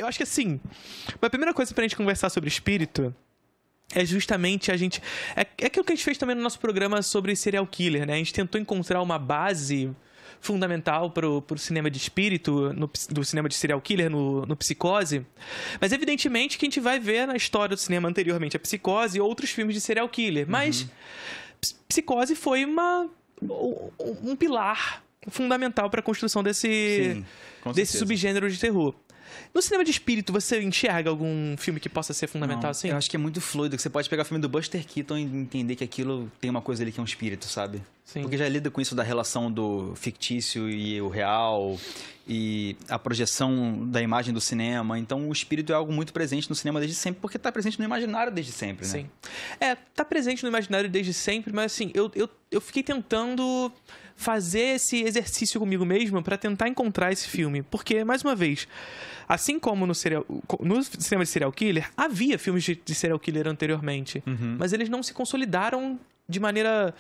Eu acho que assim, a primeira coisa pra gente conversar sobre espírito é justamente a gente... É aquilo que a gente fez também no nosso programa sobre serial killer, né? A gente tentou encontrar uma base fundamental pro cinema de espírito, do cinema de serial killer, no Psicose. Mas evidentemente que a gente vai ver na história do cinema anteriormente a Psicose e outros filmes de serial killer. Mas Psicose foi um pilar fundamental para a construção desse subgênero de terror. No cinema de espírito, você enxerga algum filme que possa ser fundamental assim? Eu acho que é muito fluido, que você pode pegar o filme do Buster Keaton e entender que aquilo tem uma coisa ali que é um espírito, sabe? Sim. Porque já lida com isso da relação do fictício e o real, e a projeção da imagem do cinema. Então, o espírito é algo muito presente no cinema desde sempre, porque está presente no imaginário desde sempre, né? Sim. Tá presente no imaginário desde sempre, mas assim, eu fiquei tentando fazer esse exercício comigo mesmo para tentar encontrar esse filme. Porque, mais uma vez, assim como no cinema de serial killer, havia filmes de serial killer anteriormente, mas eles não se consolidaram de maneira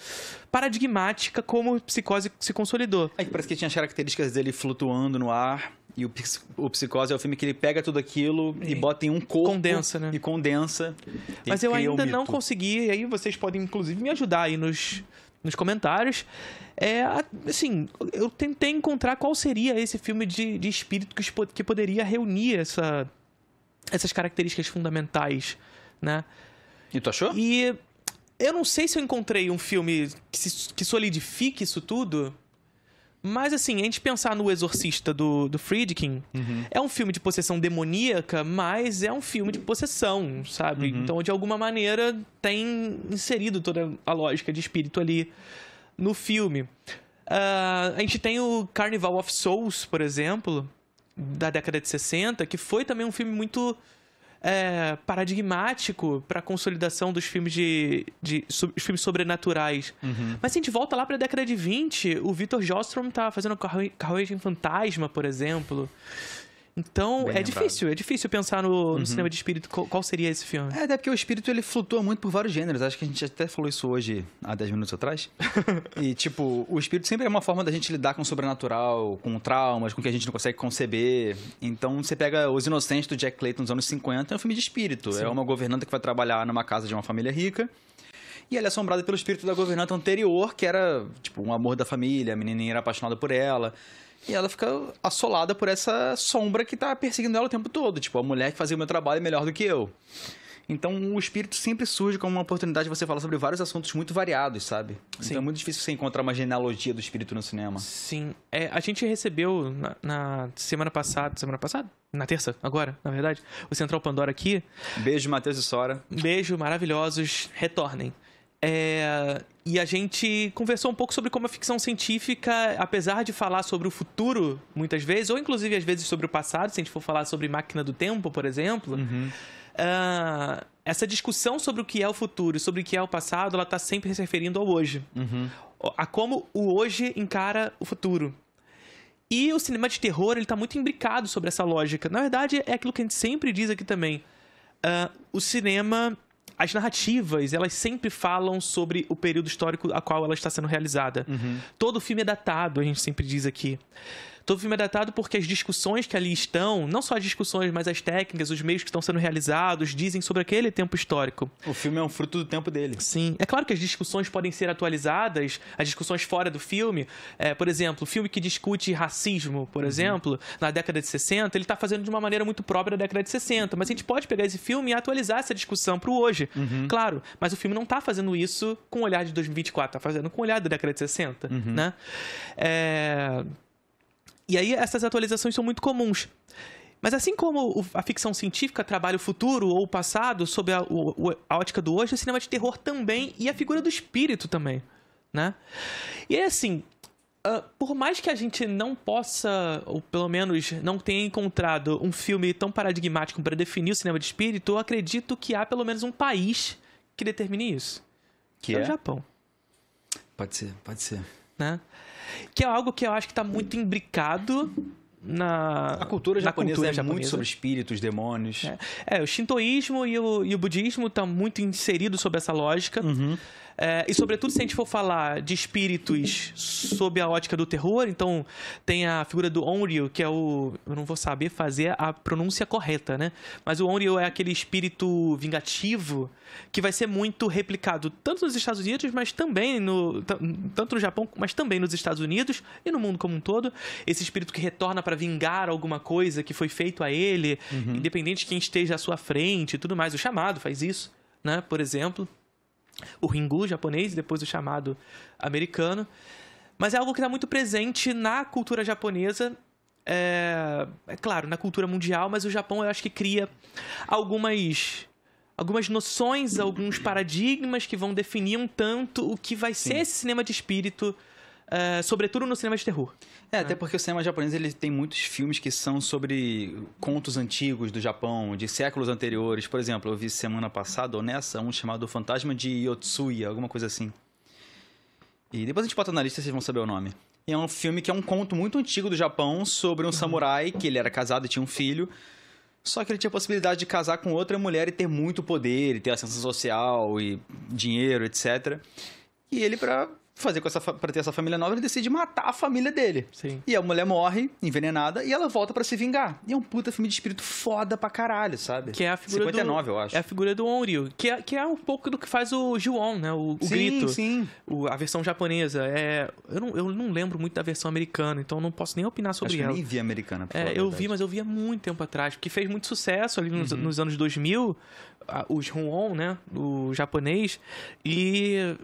paradigmática como Psicose se consolidou. É que parece que tinha as características dele flutuando no ar, e o Psicose é o filme que ele pega tudo aquilo e bota em um corpo. Condensa, né? E condensa. Mas eu ainda não consegui, e aí vocês podem inclusive me ajudar aí nos comentários. Assim, eu tentei encontrar qual seria esse filme de espírito que poderia reunir essas características fundamentais, né? E tu achou? E eu não sei se eu encontrei um filme que solidifique isso tudo, mas assim, a gente pensar no Exorcista do Friedkin, é um filme de possessão demoníaca, mas é um filme de possessão, sabe? Então, de alguma maneira, tem inserido toda a lógica de espírito ali no filme. A gente tem o Carnival of Souls, por exemplo, da década de 60, que foi também um filme muito paradigmático para a consolidação dos filmes filmes sobrenaturais. Mas se a gente volta lá para a década de 20, o Victor Jostrom tá fazendo Carruagem Fantasma, por exemplo. Então, é difícil pensar no cinema de espírito qual seria esse filme. Até porque o espírito ele flutua muito por vários gêneros. Acho que a gente até falou isso hoje, há 10 minutos atrás. E, tipo, o espírito sempre é uma forma da gente lidar com o sobrenatural, com traumas, com o que a gente não consegue conceber. Então, você pega Os Inocentes, do Jack Clayton, nos anos 50, é um filme de espírito. Sim. É uma governanta que vai trabalhar numa casa de uma família rica. E ela é assombrada pelo espírito da governanta anterior, que era, tipo, um amor da família, a menininha era apaixonada por ela. E ela fica assolada por essa sombra que tá perseguindo ela o tempo todo. Tipo, a mulher que fazia o meu trabalho é melhor do que eu. Então, o espírito sempre surge como uma oportunidade de você falar sobre vários assuntos muito variados, sabe? Sim. Então, é muito difícil você encontrar uma genealogia do espírito no cinema. Sim. A gente recebeu na semana passada? Na terça, agora, na verdade, o Central Pandora aqui. Beijo, Matheus e Sora. Beijo, maravilhosos. Retornem. E a gente conversou um pouco sobre como a ficção científica, apesar de falar sobre o futuro, muitas vezes, ou inclusive às vezes sobre o passado, se a gente for falar sobre Máquina do Tempo, por exemplo, essa discussão sobre o que é o futuro e sobre o que é o passado, ela está sempre se referindo ao hoje. A como o hoje encara o futuro. E o cinema de terror, ele está muito imbricado sobre essa lógica. Na verdade, é aquilo que a gente sempre diz aqui também. O cinema... As narrativas, elas sempre falam sobre o período histórico a qual ela está sendo realizada. Todo filme é datado, a gente sempre diz aqui. Todo filme é datado porque as discussões que ali estão, não só as discussões, mas as técnicas, os meios que estão sendo realizados, dizem sobre aquele tempo histórico. O filme é um fruto do tempo dele. Sim. É claro que as discussões podem ser atualizadas, as discussões fora do filme. Por exemplo, o filme que discute racismo, por exemplo, na década de 60, ele está fazendo de uma maneira muito própria da década de 60. Mas a gente pode pegar esse filme e atualizar essa discussão para o hoje. Claro, mas o filme não está fazendo isso com o olhar de 2024, está fazendo com o olhar da década de 60, né? E aí essas atualizações são muito comuns. Mas assim como a ficção científica trabalha o futuro ou o passado sob a ótica do hoje, o cinema de terror também, e a figura do espírito também, né? E aí, assim, por mais que a gente não possa, ou pelo menos não tenha encontrado um filme tão paradigmático para definir o cinema de espírito, eu acredito que há pelo menos um país que determine isso. Que é o Japão. Pode ser. Né? Que é algo que eu acho que está muito imbricado a cultura japonesa é muito sobre espíritos, demônios. O shintoísmo e o budismo estão muito inseridos sob essa lógica. E, sobretudo, se a gente for falar de espíritos sob a ótica do terror, então tem a figura do Onryo, que é o... Eu não vou saber fazer a pronúncia correta, né? Mas o Onryo é aquele espírito vingativo que vai ser muito replicado tanto nos Estados Unidos, mas também tanto no Japão, mas também nos Estados Unidos e no mundo como um todo. Esse espírito que retorna para vingar alguma coisa que foi feito a ele, independente de quem esteja à sua frente e tudo mais. O chamado faz isso, né? Por exemplo... O Ringu japonês, depois o chamado americano. Mas é algo que está muito presente na cultura japonesa. É claro, na cultura mundial, mas o Japão eu acho que cria algumas noções, alguns paradigmas que vão definir um tanto o que vai ser esse cinema de espírito, sobretudo no cinema de terror. Até porque o cinema japonês ele tem muitos filmes que são sobre contos antigos do Japão, de séculos anteriores. Por exemplo, eu vi semana passada, ou nessa, um chamado Fantasma de Yotsuya, alguma coisa assim. E depois a gente bota na lista, vocês vão saber o nome. E é um filme que é um conto muito antigo do Japão sobre um samurai, que ele era casado e tinha um filho. Só que ele tinha a possibilidade de casar com outra mulher e ter muito poder, e ter ascensão social, e dinheiro, etc. E ele, pra ter essa família nova, ele decide matar a família dele. Sim. E a mulher morre, envenenada, e ela volta pra se vingar. E é um puta filme de espírito foda pra caralho, sabe? Que é a figura 59, eu acho. É a figura do Onryo, que é um pouco do que faz o Ju-On, né? O sim, grito. Sim, a versão japonesa. Eu não lembro muito da versão americana, então não posso nem opinar sobre ela. Eu nem vi a americana, por falar a eu vi, mas eu vi há muito tempo atrás, porque fez muito sucesso ali nos anos 2000, os Ju-On, né? O japonês, e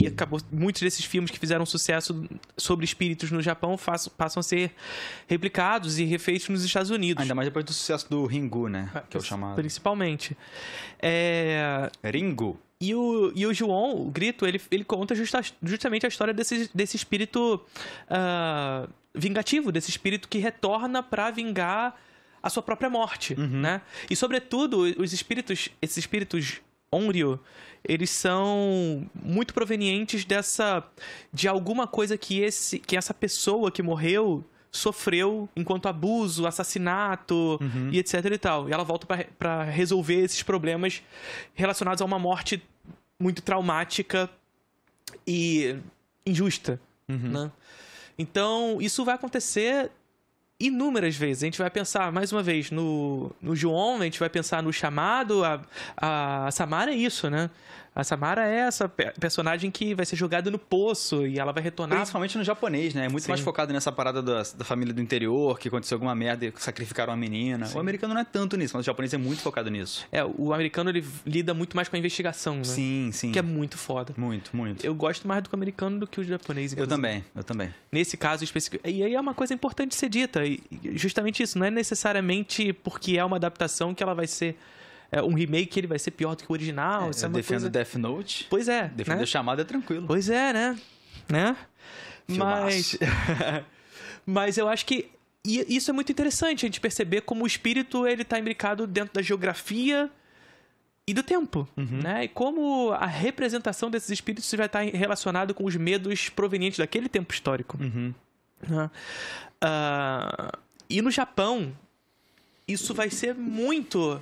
acabou... Muitos desses filmes que fizeram sucesso sobre espíritos no Japão passam a ser replicados e refeitos nos Estados Unidos. Ainda mais depois do sucesso do Ringu, né? Que é o chamado. Principalmente. Ringu. E o Ju-On, o grito, ele conta justamente a história desse espírito vingativo, desse espírito que retorna para vingar a sua própria morte, né? E, sobretudo, esses espíritos Onryo, eles são muito provenientes de alguma coisa que essa pessoa que morreu sofreu enquanto abuso, assassinato e etc e tal. E ela volta para resolver esses problemas relacionados a uma morte muito traumática e injusta, né? Então, isso vai acontecer inúmeras vezes. A gente vai pensar, mais uma vez, no Ju-On, a gente vai pensar no chamado. A Samara é isso, né? A Samara é essa personagem que vai ser jogada no poço e ela vai retornar... Principalmente no japonês, né? É muito mais focado nessa parada da família do interior, que aconteceu alguma merda e sacrificaram uma menina. Sim. O americano não é tanto nisso, mas o japonês é muito focado nisso. O americano, ele lida muito mais com a investigação, né? Sim. Que é muito foda. Muito. Eu gosto mais do americano do que o japonês. Inclusive. Eu também. Nesse caso específico. E aí é uma coisa importante de ser dita. E justamente isso, não é necessariamente porque é uma adaptação que ela vai ser... um remake, ele vai ser pior do que o original. Eu defendo Death Note. Pois é. Defendo a chamada, é tranquilo. Pois é, né? Mas eu acho que isso é muito interessante, a gente perceber como o espírito ele está imbricado dentro da geografia e do tempo, né? E como a representação desses espíritos vai estar relacionado com os medos provenientes daquele tempo histórico. Né? E no Japão, isso vai ser muito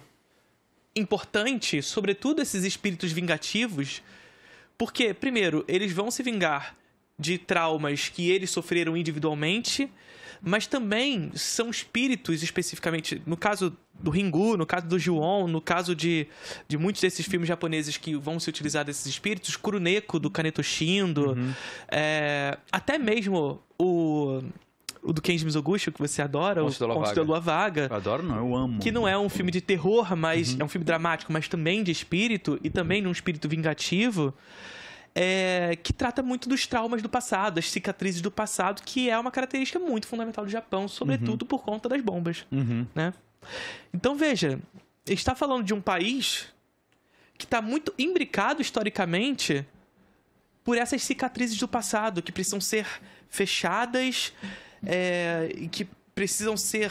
importante, sobretudo esses espíritos vingativos, porque, primeiro, eles vão se vingar de traumas que eles sofreram individualmente, mas também são espíritos, especificamente, no caso do Ringu, no caso do Ju-On, no caso de muitos desses filmes japoneses que vão se utilizar desses espíritos, Kuroneko, do Kaneto Shindo, até mesmo o do Kenji Mizoguchi, que você adora, o Conto da Lua Vaga. Eu adoro, não, eu amo. Que não é um filme de terror, mas é um filme dramático, mas também de espírito, e também num espírito vingativo, que trata muito dos traumas do passado, das cicatrizes do passado, que é uma característica muito fundamental do Japão, sobretudo por conta das bombas. Né? Então, veja, a gente está falando de um país que está muito imbricado historicamente por essas cicatrizes do passado, que precisam ser fechadas, e que precisam ser,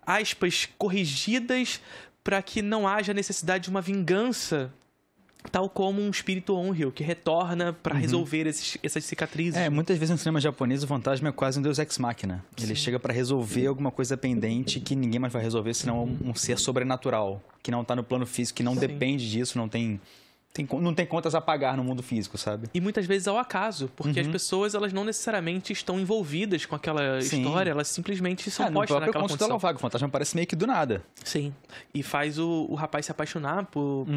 aspas, corrigidas para que não haja necessidade de uma vingança, tal como um espírito Onryo, que retorna para resolver essas cicatrizes. Muitas vezes no cinema japonês o fantasma é quase um deus ex machina. Ele chega para resolver alguma coisa pendente que ninguém mais vai resolver, senão um ser sobrenatural, que não tá no plano físico, que não depende disso, não tem não tem contas a pagar no mundo físico, sabe? E muitas vezes ao acaso, porque as pessoas, elas não necessariamente estão envolvidas com aquela história, elas simplesmente são postas naquela condição. No próprio o fantasma aparece meio que do nada. Sim, e faz o rapaz se apaixonar por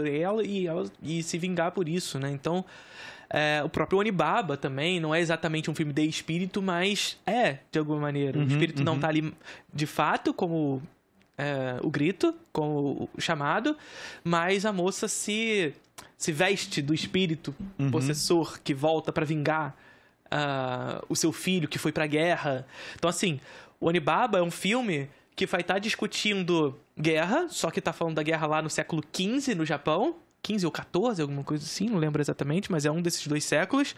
ela e se vingar por isso, né? Então, o próprio Onibaba também não é exatamente um filme de espírito, mas de alguma maneira. O espírito não tá ali de fato como o grito, como o chamado, mas a moça se veste do espírito possessor que volta para vingar o seu filho que foi pra guerra. Então, assim, o Onibaba é um filme que vai estar discutindo guerra, só que tá falando da guerra lá no século XV no Japão. 15 ou 14, alguma coisa assim, não lembro exatamente, mas é um desses 2 séculos.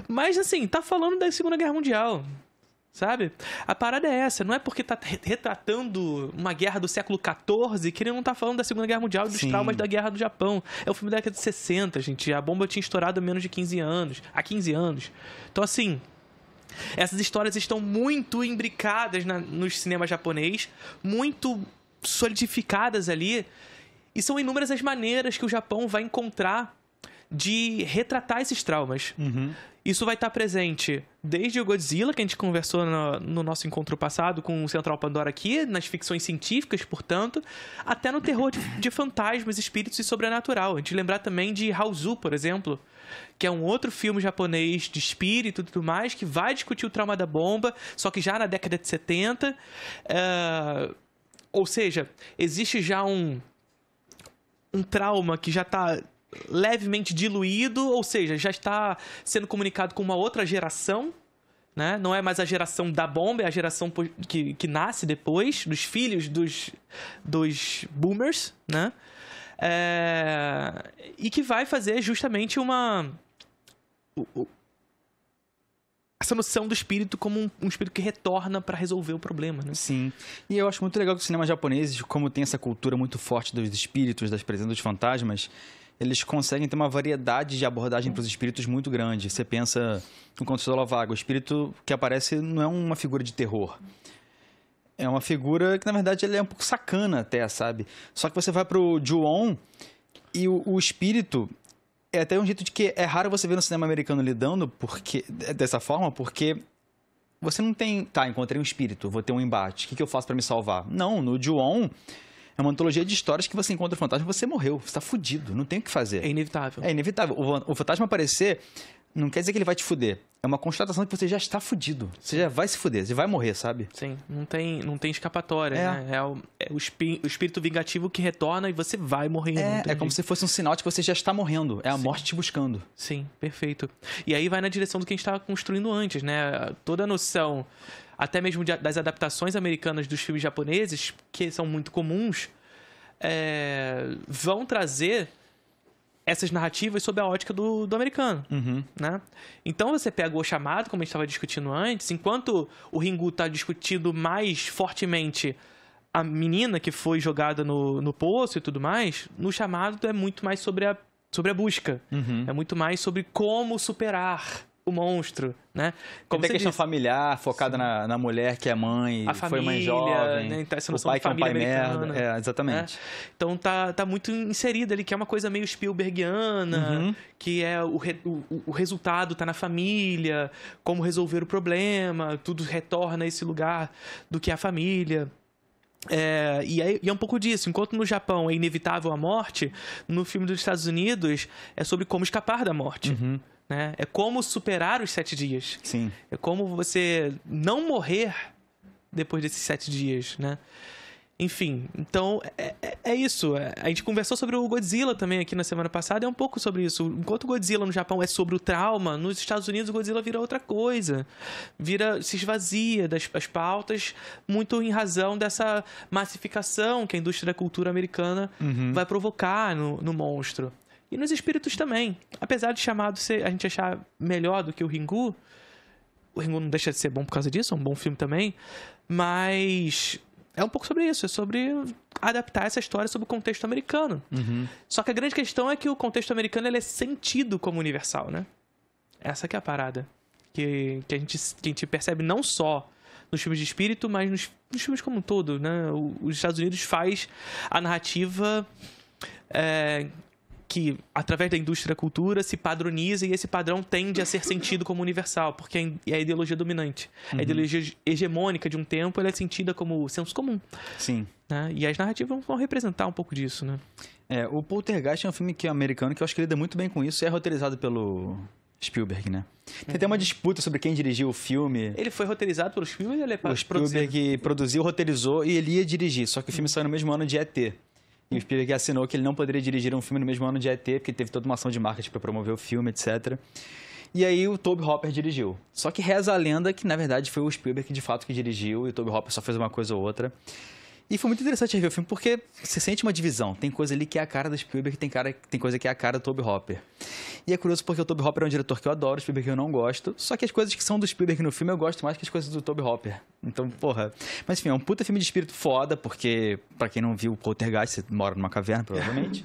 Mas, assim, tá falando da Segunda Guerra Mundial, sabe? A parada é essa, não é porque tá retratando uma guerra do século XIV que ele não tá falando da Segunda Guerra Mundial e dos traumas da Guerra do Japão. É um filme da década de 60, gente. A bomba tinha estourado há menos de 15 anos. Há 15 anos. Então, assim, essas histórias estão muito imbricadas no cinema japonês, muito solidificadas ali. E são inúmeras as maneiras que o Japão vai encontrar de retratar esses traumas. Isso vai estar presente desde o Godzilla, que a gente conversou no nosso encontro passado com o Central Pandora aqui, nas ficções científicas, portanto, até no terror de fantasmas, espíritos e sobrenatural. A gente lembrar também de Hauzu, por exemplo, que é um outro filme japonês de espírito e tudo mais, que vai discutir o trauma da bomba, só que já na década de 70. Ou seja, existe já um trauma que já está levemente diluído, ou seja, já está sendo comunicado com uma outra geração, né? Não é mais a geração da bomba, é a geração que nasce depois, dos filhos dos boomers, né? E que vai fazer justamente essa noção do espírito como um espírito que retorna para resolver o problema, né? Sim. E eu acho muito legal que o cinema japonês, como tem essa cultura muito forte dos espíritos, das presenças dos fantasmas, eles conseguem ter uma variedade de abordagem para os espíritos muito grande. Você pensa no Conto do Vago, o espírito que aparece não é uma figura de terror. É uma figura que, na verdade, ele é um pouco sacana até, sabe? Só que você vai pro Ju-On e o espírito... É até um jeito de que é raro você ver no cinema americano lidando dessa forma, porque você não tem... Tá, encontrei um espírito, vou ter um embate. O que eu faço para me salvar? Não, no Ju-On é uma antologia de histórias que você encontra o fantasma e você morreu. Você tá fudido, não tem o que fazer. É inevitável. É inevitável. O fantasma aparecer não quer dizer que ele vai te fuder. É uma constatação de que você já está fudido. Você já vai se fuder, você vai morrer, sabe? Sim, não tem escapatória, né? É o espírito vingativo que retorna e você vai morrer. É como se fosse um sinal de que você já está morrendo. É a morte te buscando. Sim, perfeito. E aí vai na direção do que a gente estava construindo antes, né? Toda a noção, até mesmo das adaptações americanas dos filmes japoneses, que são muito comuns, vão trazer essas narrativas sob a ótica do americano, né? Então você pega o chamado, como a gente estava discutindo antes, enquanto o Ringu está discutindo mais fortemente a menina que foi jogada no poço e tudo mais, no chamado é muito mais sobre a busca. É muito mais sobre como superar o monstro, né? Como tem a questão familiar, focada na mulher que é mãe, foi mãe jovem, né? Então, essa o pai que é um pai americana, merda. Exatamente. Né? Então tá muito inserida ali, que é uma coisa meio Spielbergiana, que é o resultado tá na família, como resolver o problema, tudo retorna a esse lugar do que é a família. E é um pouco disso. Enquanto no Japão é inevitável a morte, no filme dos Estados Unidos é sobre como escapar da morte. Né? É como superar os 7 dias. Sim. É como você não morrer depois desses 7 dias, né? Enfim, então é isso. A gente conversou sobre o Godzilla também aqui na semana passada, é um pouco sobre isso. Enquanto o Godzilla no Japão é sobre o trauma, nos Estados Unidos o Godzilla vira outra coisa. Se esvazia das pautas, muito em razão dessa massificação que a indústria da cultura americana vai provocar no monstro. E nos espíritos também. Apesar de chamado a gente achar melhor do que o Ringu não deixa de ser bom por causa disso, é um bom filme também, mas é um pouco sobre isso, é sobre adaptar essa história sobre o contexto americano. Só que a grande questão é que o contexto americano ele é sentido como universal, né? Essa que é a parada. Que a gente percebe não só nos filmes de espírito, mas nos filmes como um todo, né? Os Estados Unidos faz a narrativa que, através da indústria da cultura, se padroniza e esse padrão tende a ser sentido como universal, porque é a ideologia dominante. A ideologia hegemônica de um tempo, ela é sentida como senso comum. Sim. Né? E as narrativas vão representar um pouco disso, né? O Poltergeist é um filme que é americano, que eu acho que lida muito bem com isso, e é roteirizado pelo Spielberg, né? Tem até uma disputa sobre quem dirigiu o filme. Ele foi roteirizado pelo Spielberg ou ele é O Spielberg produziu, roteirizou e ele ia dirigir, só que o filme saiu no mesmo ano de ET. E o Spielberg assinou que ele não poderia dirigir um filme no mesmo ano de ET, porque teve toda uma ação de marketing para promover o filme, etc. E aí o Tobe Hopper dirigiu. Só que reza a lenda que, na verdade, foi o Spielberg de fato que dirigiu e o Tobe Hopper só fez uma coisa ou outra. E foi muito interessante rever o filme porque você sente uma divisão. Tem coisa ali que é a cara do Spielberg, tem coisa que é a cara do Tobe Hopper. E é curioso porque o Tobe Hopper é um diretor que eu adoro, o Spielberg eu não gosto. Só que as coisas que são do Spielberg no filme eu gosto mais que as coisas do Tobe Hopper. Então, porra... Mas enfim, é um puta filme de espírito foda, porque, pra quem não viu o Poltergeist, você mora numa caverna, provavelmente.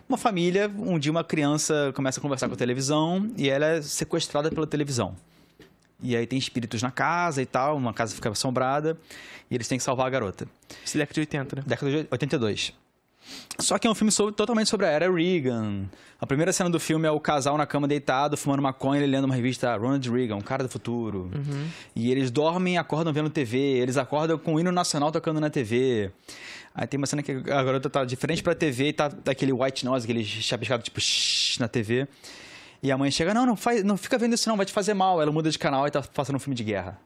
Uma família, um dia uma criança começa a conversar com a televisão e ela é sequestrada pela televisão. E aí tem espíritos na casa e tal, uma casa fica assombrada, e eles têm que salvar a garota. Isso é década de 80, né? Década de 82. Só que é um filme totalmente sobre a era Reagan. A primeira cena do filme é o casal na cama deitado, fumando maconha e lendo uma revista Ronald Reagan, um cara do futuro. E eles dormem e acordam vendo TV, eles acordam com o hino nacional tocando na TV. Aí tem uma cena que a garota tá de frente pra TV e tá daquele white noise, aquele chapiscado tipo shhh na TV. E a mãe chega, não fica vendo isso não, vai te fazer mal. Ela muda de canal e tá passando um filme de guerra.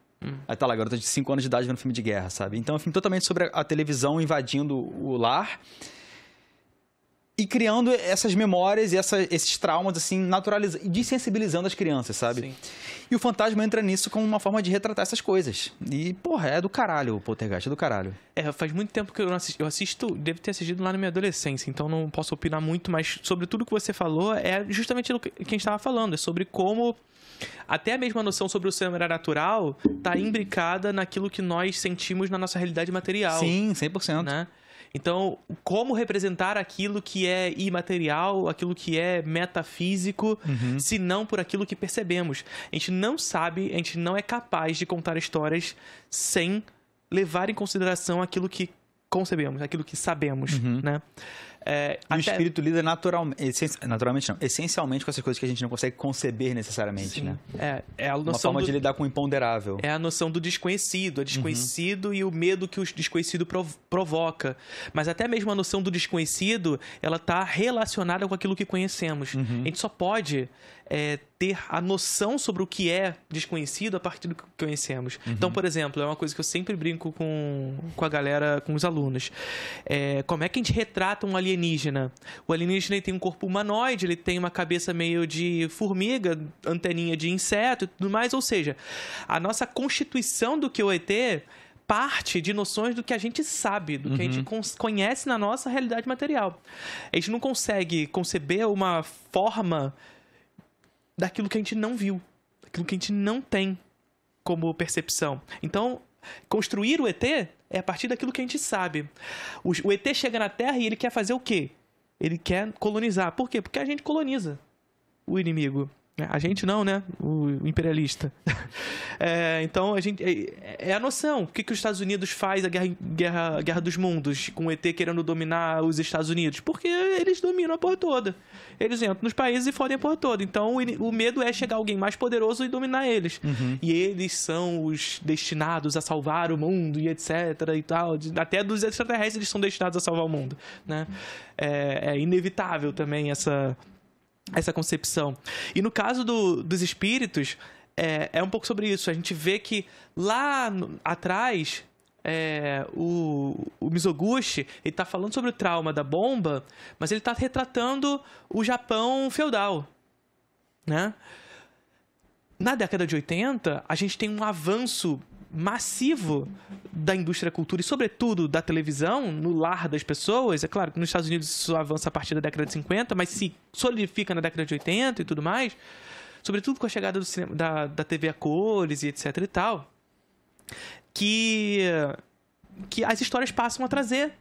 Aí tá lá, a garota de 5 anos de idade vendo um filme de guerra, sabe? Então é um filme totalmente sobre a televisão invadindo o lar e criando essas memórias e esses traumas, assim, naturalizando e desensibilizando as crianças, sabe? Sim. E o Fantasma entra nisso como uma forma de retratar essas coisas. E, porra, é do caralho o Poltergeist, é do caralho. Faz muito tempo que eu não assisto. Eu assisto, devo ter assistido lá na minha adolescência, então não posso opinar muito, mas sobre tudo que você falou, é justamente o que a gente estava falando, é sobre como até a mesma noção sobre o sobrenatural está imbricada naquilo que nós sentimos na nossa realidade material. Sim, 100%. Né? Então, como representar aquilo que é imaterial, aquilo que é metafísico, se não por aquilo que percebemos. A gente não sabe, a gente não é capaz de contar histórias sem levar em consideração aquilo que concebemos, aquilo que sabemos, né? O espírito lida naturalmente não, essencialmente com essas coisas que a gente não consegue conceber necessariamente, Sim. né? É a noção uma forma de lidar com o imponderável. É a noção do desconhecido, e o medo que o desconhecido provoca. Mas até mesmo a noção do desconhecido, ela está relacionada com aquilo que conhecemos. A gente só pode ter a noção sobre o que é desconhecido a partir do que conhecemos. Então, por exemplo, é uma coisa que eu sempre brinco com a galera, com os alunos. Como é que a gente retrata um alienígena? O alienígena ele tem um corpo humanoide, ele tem uma cabeça meio de formiga, anteninha de inseto e tudo mais. Ou seja, a nossa constituição do que o ET parte de noções do que a gente sabe, do que a gente conhece na nossa realidade material. A gente não consegue conceber uma forma daquilo que a gente não viu, daquilo que a gente não tem como percepção. Então, construir o ET é a partir daquilo que a gente sabe. O ET chega na Terra e ele quer fazer o quê? Ele quer colonizar. Por quê? Porque a gente coloniza o inimigo. A gente não, né? O imperialista. Então, a gente é a noção. O que os Estados Unidos faz a guerra dos mundos, com o ET querendo dominar os Estados Unidos? Porque eles dominam a porra toda. Eles entram nos países e fodem a porra toda. Então, o medo é chegar alguém mais poderoso e dominar eles. E eles são os destinados a salvar o mundo e etc. e tal. Até dos extraterrestres eles são destinados a salvar o mundo, né? É inevitável também essa concepção. E no caso dos espíritos, é um pouco sobre isso. A gente vê que lá atrás, o Mizoguchi, ele está falando sobre o trauma da bomba, mas ele está retratando o Japão feudal, né? Na década de 80, a gente tem um avanço massivo da indústria da cultura e, sobretudo, da televisão no lar das pessoas. É claro que nos Estados Unidos isso avança a partir da década de 50, mas se solidifica na década de 80 e tudo mais, sobretudo com a chegada do cinema, da TV a cores e etc e tal, que as histórias passam a trazer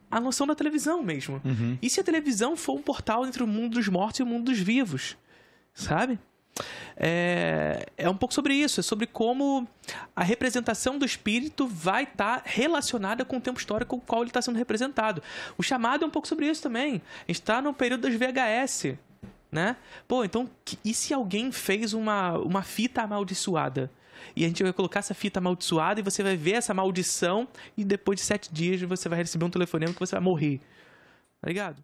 a noção da televisão mesmo. E se a televisão for um portal entre o mundo dos mortos e o mundo dos vivos, sabe? é um pouco sobre isso, é sobre como a representação do espírito vai estar relacionada com o tempo histórico com o qual ele está sendo representado. O chamado é um pouco sobre isso também. A gente está no período das VHS, né? Pô, então, e se alguém fez uma fita amaldiçoada? E a gente vai colocar essa fita amaldiçoada e você vai ver essa maldição e depois de 7 dias você vai receber um telefonema que você vai morrer. Tá ligado?